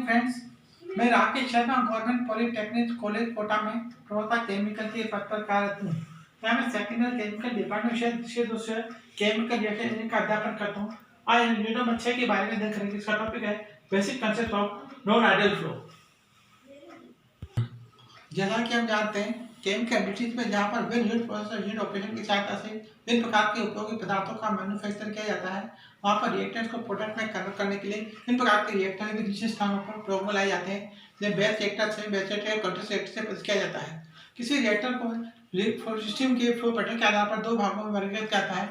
Friends, मैं Rakesh Sharma government polytechnic college Kota में प्रवक्ता केमिकल के पद पर कार्यरत हूँ। यहाँ मैं सेकेंड ईयर केमिकल डिपार्टमेंट विषय केमिकल रिएक्शन का अध्यापन करता हूँ। आज हम यूनिट नंबर 6 के बारे में देख रहे हैं। इसका टॉपिक है basic concept of non ideal flow. जैसा कि हम जानते हैं केमिकल इंडस्ट्रीज में जहाँ पर विभिन्न यूनिट प्रोसेस और यूनिट ऑपरेशन की सहायता से विभिन्न प्रकार के उपयोगी पदार्थों का मैन्युफैक्चर किया जाता है, वहाँ पर रिएक्टेंट्स को प्रोडक्ट में कन्वर्ट करने के लिए विभिन्न प्रकार के रिएक्टर भी विशिष्ट स्थानों पर प्रयोग में लाए जाते हैं। जैसे बैच रिएक्टर से बैच रिएक्टर और कंट्रोल रिएक्टर से प्रस्तुत किया जाता है। किसी रिएक्टर को सिस्टम के फ्लो पैटर्न के आधार पर दो भागों में वर्गीकृत किया जाता है,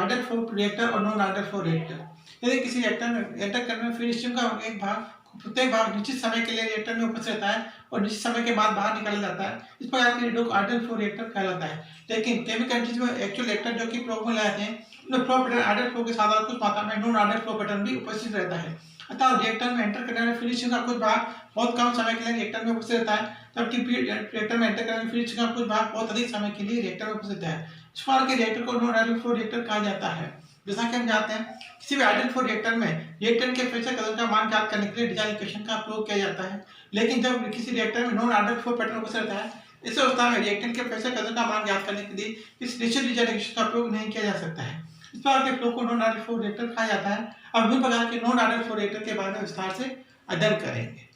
आइडियल फ्लो रिएक्टर और नॉन आइडियल फ्लो रिएक्टर। यदि किसी रिएक्टर में एंटर करने में फीड स्ट्रीम का एक भाग प्रत्येक भाग निश्चित समय के लिए रिएक्टर में उपस्थित रहता है और निश्चित समय के बाद बाहर निकल जाता है, इस प्रकार के रिएक्टर को आइडियल फ्लो रिएक्टर कहलाता है। लेकिन केमिकल इंडस्ट्रीज में एक्चुअल रिएक्टर जो कि प्रयोग में लाए जाते हैं उनमें फ्लो पैटर्न आइडियल फ्लो के साथ कुछ मात्रा में नॉन आइडियल फ्लो पैटर्न भी उपस्थित रहता है। अतः रिएक्टर में एंटर करने वाले फीड स्ट्रीम का कुछ भाग बहुत कम समय के लिए रिएक्टर में उपस्थित रहता है, जबकि रिएक्टर में एंटर करने वाले फीड स्ट्रीम का कुछ भाग बहुत अधिक समय के लिए रिएक्टर में उपस्थित है। इस प्रकार के रिएक्टर को नॉन आइडियल फ्लो रिएक्टर कहा जाता है। जैसा कि हम जानते हैं किसी भी आइडियल फ्लो रिएक्टर में रिएक्टेंट के प्रेशर कदर का मान ज्ञात करने के लिए डिजाइन इक्वेशन का प्रयोग किया जाता है। लेकिन जब किसी रिएक्टर में नॉन आइडियल फ्लो पैटर्न उपस्थित रहता है, इस अवस्था में रिएक्टेंट के प्रेशर कदर का मान ज्ञात करने के लिए इस निश्चित डिजाइन इक्वेशन का प्रयोग नहीं किया जा सकता है। इस प्रकार के फ्लो को नॉन आइडियल फ्लो रिएक्टर कहा जाता है। अब विभिन्न प्रकार के नॉन आइडियल फ्लो रिएक्टर के बारे में विस्तार से अध्ययन करेंगे।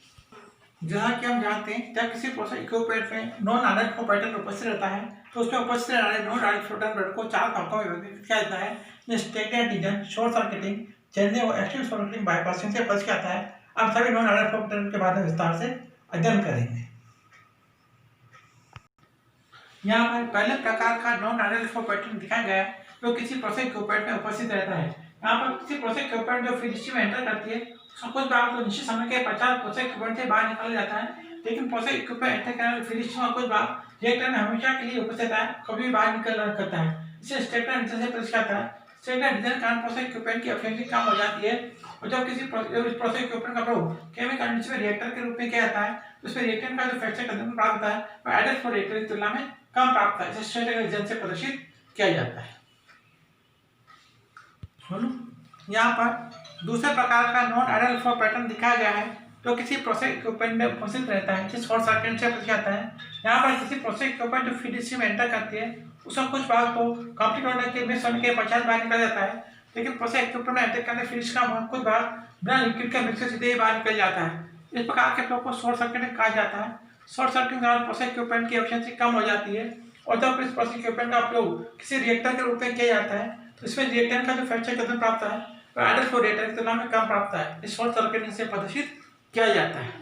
जैसा कि हम जानते हैं जब किसी प्रोसेस इक्विपमेंट में नॉन आइडियल फ्लो पैटर्न उपस्थित रहता है तो उसमें उपस्थित रहने वाले नॉन आइडियल फ्लो पैटर्न को चार भागों में वर्गीकृत किया जाता है, standard design, short circuiting, changing और एक्सट्रीम सर्किटिंग बाईपासिंग से बच जाता है। अब सभी नॉन आइडियल फ्लो पैटर्न के बारे में विस्तार से अध्ययन करेंगे। यहाँ पर पहले प्रकार का नॉन आइडियल फ्लो पैटर्न दिखाया गया है जो किसी प्रोसेस इक्विपमेंट में उपस्थित रहता है। यहाँ पर किसी प्रोसेस इक्विपमेंट जो फीड स्ट्रीम में एंटर करती है उसका कुछ भाग तो निश्चित समय के पश्चात प्रोसेस इक्विपमेंट से बाहर निकल जाता है, लेकिन प्रोसेस इक्विपमेंट एंटर करने वाले फीड स्ट्रीम का कुछ भाग रिएक्टर में हमेशा के लिए उपस्थित है, कभी बाहर निकल करता है। इसे स्टैंडर्ड डिजाइन से प्रस्तुत करता है। स्टैंडर्ड डिजाइन कारण प्रोसेस इक्विपमेंट की एफिशिएंसी कम हो जाती है और जब किसी प्रोसेस इक्विपमेंट का प्रयोग केमिकल इंडस्ट्री में रिएक्टर के रूप में किया जाता है तो उसमें रिएक्टेंट का जो फ्रैक्चर कंसेंट्रेशन प्राप्त होता है वह आइडियल फ्लो रिएक्टर की तुलना में कम प्राप्त होता है। इसे स्टैंडर्ड डिजाइन से प्रदर्शित किया जाता है। यहाँ पर दूसरे प्रकार का नॉन आइडियल फ्लो पैटर्न दिखाया गया है जो किसी प्रोसेस इक्विपमेंट में उपस्थित रहता है, जिस शॉर्ट सर्किट से प्रदर्शित आता है। यहाँ पर किसी प्रोसेस इक्विपमेंट जो फीड स्ट्रीम में एंटर करती है उसका कुछ भाग तो कंप्लीट होने के मिक्स होने के पश्चात बाहर निकल जाता है, लेकिन प्रोसेस इक्विपमेंट में एंटर करने फीड स्ट्रीम का कुछ भाग बिना लिक्विड के मिक्स से सीधे ही बाहर निकल जाता है। इस प्रकार के फ्लो को शॉर्ट सर्किटिंग कहा जाता है। शॉर्ट सर्किटिंग के कारण प्रोसेस इक्विपमेंट की एफिशिएंसी कम हो जाती है और जब इस प्रोसेस इक्विपमेंट का उपयोग किसी रिएक्टर के रूप में किया जाता है तो इसमें रिएक्टेंट का जो फ्रैक्चर कंसेंट्रेशन प्राप्त है वह आइडियल फ्लो रिएक्टर की तुलना में कम प्राप्त है। इस शॉर्ट सर्किटिंग से प्रदर्शित किया जाता है।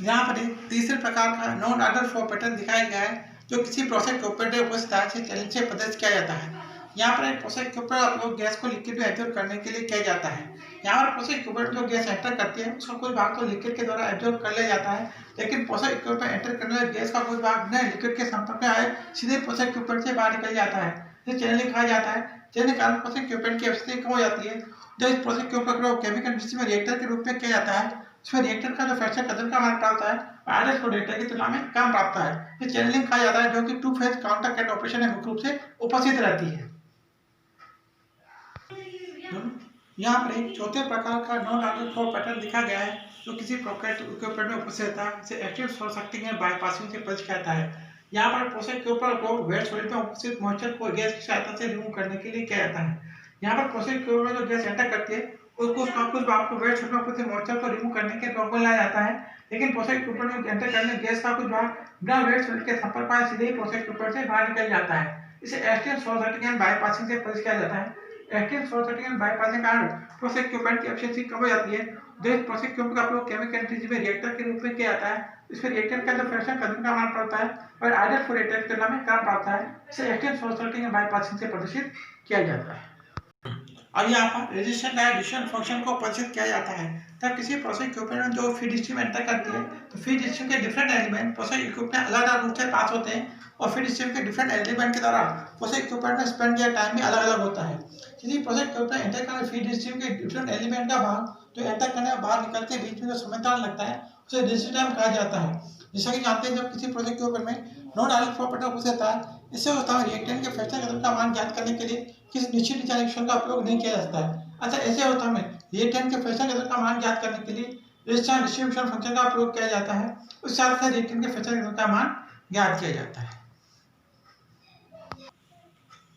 यहाँ पर एक तीसरे प्रकार का नॉन आइडियल फ्लो पैटर्न दिखाया गया है जो किसी प्रोसेस इक्विपमेंट में उपस्थित चैलेंज से प्रदर्शित किया जाता है। यहाँ पर एक प्रोसेस इक्विपमेंट का उपयोग गैस को लिक्विड में एब्जॉर्ब करने के लिए किया जाता है। यहाँ पर प्रोसेस इक्विपमेंट जो गैस एंटर करती है उसका कुछ भाग तो लिक्विड के द्वारा एब्जॉर्ब कर लिया जाता है, लेकिन प्रोसेस इक्विपमेंट एंटर करने वाले गैस का कुछ भाग बिना लिक्विड के संपर्क में आए सीधे प्रोसेस इक्विपमेंट से बाहर निकल जाता है। इसे चैनलिंग कहा जाता है। चैनलिंग के कारण प्रोसेस इक्विपमेंट की एफिशिएंसी कम हो जाती है। जब इस प्रोसेस इक्विपमेंट का प्रयोग केमिकल इंडस्ट्री में रिएक्टर के रूप में किया जाता है उसमें रिएक्टर का जो फ्रैक्चर कंसेंट्रेशन का मान प्राप्त है आइडियल फ्लो रिएक्टर की तुलना में कम प्राप्त है। इसे चैनलिंग कहा जाता है जो कि two phase counter cat operation में मुख्य रूप से उपस्थित रहती है। यहाँ पर एक चौथे प्रकार का नॉन आइडियल फ्लो पैटर्न दिखा गया है जो किसी प्रोसेस इक्विपमेंट में उपस्थित रहता है। इसे active short circuiting and bypassing से प्रदर्शित किया जाता है। यहाँ पर प्रोसेस के ऊपर वेट सॉलिड में उपस्थित मॉइस्चर को गैस की सहायता से रिमूव करने के लिए किया जाता है। यहाँ पर प्रोसेस के ऊपर जो गैस एंटर करती है उसको कुछ भाग को वेट सॉलिड में उपस्थित मॉइस्चर को रिमूव करने के प्रयोग में लाया जाता है, लेकिन प्रोसेस के ऊपर में एंटर करने गैस का कुछ भाग बिना वेट सॉलिड के संपर्क में सीधे ही प्रोसेस के ऊपर से बाहर निकल जाता है। इसे extreme short circuiting and bypassing से प्रदर्शित किया जाता है। Extreme short circuiting and bypassing के कारण प्रोसेस इक्विपमेंट की एफिशिएंसी कम हो जाती है। जो इस प्रोसेस इक्विपमेंट का प्रयोग केमिकल इंडस्ट्री में रिएक्टर के रूप में किया जाता है इसमें रिएक्टेंट का जो फ्रैक्चर कंसेंट्रेशन का मान प्राप्त है और आइडियल फ्लो रिएक्टर की तुलना में कम प्राप्त है। इसे extreme short circuiting and bypassing से प्रदर्शित किया जाता है। और यहाँ पर रेजिस्टेंस या डिस्ट्रीब्यूशन फंक्शन को प्रदर्शित किया जाता है। तब किसी प्रोसेस इक्विपमेंट जो फीड स्ट्रीम एंटर करती है तो फीड स्ट्रीम के डिफरेंट एलिमेंट प्रोसेस इक्विपमेंट अलग अलग रूप से पास होते हैं और फीड स्ट्रीम के डिफरेंट एलिमेंट के द्वारा प्रोसेस इक्विपमेंट में स्पेंड किया टाइम भी अलग अलग होता है। किसी प्रोसेस इक्विपमेंट एंटर करने फीड स्ट्रीम के डिफरेंट एलिमेंट का भाग जो एंटर करने और बाहर निकलते बीच में जो समय लगता है उसे रेजिस्टेंस टाइम कहा जाता है। जैसा कि जानते हैं जब किसी प्रोसेस इक्विपमेंट में नॉन आइडियल फ्लो पैटर्न उपस्थित रहता है इससे होता है रिएक्टेंट के फ्रैक्चर कंसेंट्रेशन का मान ज्ञात करने के लिए किसी निश्चित डिजाइन इक्वेशन का उपयोग नहीं किया जाता है। अच्छा, ऐसे होता में रिएक्टेंट के प्रेशर केंद्र का मान ज्ञात करने के लिए रेजिस्टेंस डिस्ट्रीब्यूशन फंक्शन का प्रयोग किया जाता है। उस साथ साथ रिएक्टेंट के प्रेशर केंद्र का मान ज्ञात किया जाता है।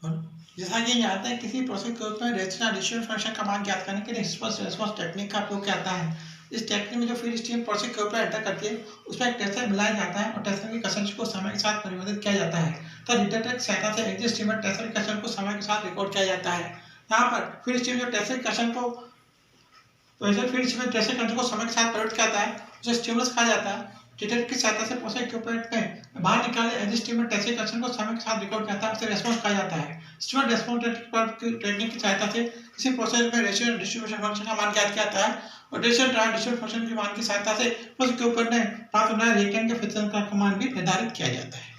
और जैसा कि जानते हैं, किसी प्रोसेस के रूप में रेजिस्टेंस डिस्ट्रीब्यूशन फंक्शन का मान ज्ञात करने के लिए रिस्पांस रेस्पॉन्स टेक्निक का प्रयोग किया जाता है। इस टेक्निक में जो फीड स्ट्रीम प्रोसेस के ऊपर एंटर करती है, उसमें एक टेंसर मिलाया जाता है और टेंसर की कंसेंट्रेशन को समय के साथ परिवर्तित किया जाता है। तो डिटेक्टर की सहायता से एग्जिट स्ट्रीम में टेंसर की कंसेंट्रेशन को समय के साथ रिकॉर्ड किया जाता है। यहाँ पर फीड स्ट्रीम जो टेंसर की कंसेंट्रेशन को वैसे फीड स्ट्रीम टेंसर कंसेंट्रेशन को समय के साथ परिवर्तित किया जाता है, उसे स्टिमुलस कहा जाता है। डिटेक्टर की सहायता से प्रोसेस इक्विपमेंट में बाहर निकाले एग्जिट स्ट्रीम में टेंसर कंसेंट्रेशन को समय के साथ रिकॉर्ड किया जाता है, उसे रेस्पॉन्स कहा जाता है। स्टिमुलस रेस्पॉन्स टेक्निक की सहायता से किसी प्रोसेस में रेशियो डिस्ट्रीब्यूशन फंक्शन का मान ज्ञात किया जाता है और रेशियो डिस्ट्रीब्यूशन फंक्शन के मान की सहायता से प्रोसेस के ऊपर ने प्राप्त होने वाले रिएक्टेंट के फ्रिक्शन का मान भी निर्धारित किया जाता है।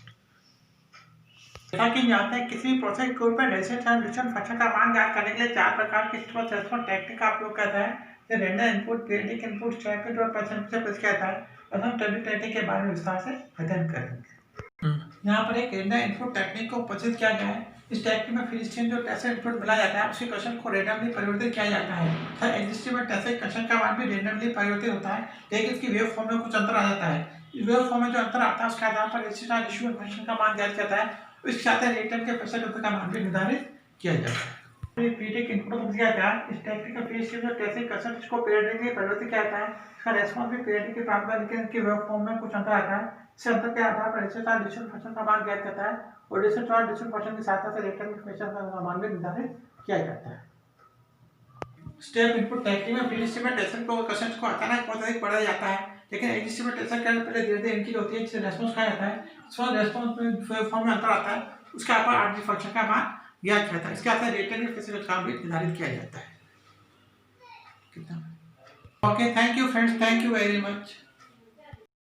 जैसा कि जानते हैं, किसी भी प्रोसेस के ऊपर रेशियो डिस्ट्रीब्यूशन फंक्शन का मान ज्ञात करने के लिए चार प्रकार की स्टिमुलस रेस्पॉन्स टेक्निक का उपयोग करता है। जैसे random input, periodic input, step input और परसेंटेज किया जाता है। अब हम टेक्निक के बारे में विस्तार से अध्ययन करेंगे। यहाँ पर एक रेंडम इनपुट टेक्निक को प्रस्तुत किया गया है। इस टेक्निक में फीड स्ट्रीम जो टेंसर इनपुट मिला जाता है, उसके क्वेश्चन को रैंडमली परिवर्तित किया जाता है। हर एग्जिस्टिंग में टेंसर क्वेश्चन का मान भी रैंडमली परिवर्तित होता है, लेकिन इसकी वेव फॉर्म में कुछ अंतर आ जाता है। इस वेव फॉर्म में जो अंतर आता है, उसके आधार पर रेजिस्टेंस डिस्ट्रीब्यूशन फंक्शन का मान ज्ञात किया जाता है। इसके साथ ही रिएक्टेंट के प्रेशर केंद्र का मान भी निर्धारित किया जाता है। पीरियडिक इनपुट को किया जाता है। इस टेक्निक का फीड स्ट्रीम जो टेंसर क्वेश्चन को पीरियडिकली परिवर्तित किया जाता है। इसका रेस्पॉन्स भी पीरियडिक के प्राप्त होता है, लेकिन इसकी वेव फॉर्म में कुछ अंतर आता है। इस अंतर के आधार पर रेजिस्टेंस डिस्ट्रीब्यूशन फंक्शन का मान ज्ञात करता है और रेजिस्टेंस डिस्ट्रीब्यूशन फंक्शन की सहायता से रिएक्टेंट के प्रेशर का मान भी निर्धारित किया जाता है। स्टेप इनपुट टेक्निक में फीड स्ट्रीम में टेंसर को क्वेश्चन को अचानक बहुत अधिक बढ़ाया जाता है, लेकिन एग्जिस्टिंग में टेंसर का पहले धीरे धीरे इनकी होती है, जिसे रेस्पॉन्स कहा जाता है। इस रेस्पॉन्स में वेव फॉर्म में अंतर आता है, उसके आधार पर आरजी फंक्शन का मान ज्ञात किया जाता है। इसके आधार पर रिएक्टेंट के प्रेशर का मान भी निर्धारित किया जाता है। कितना okay, thank you friends, thank you very much.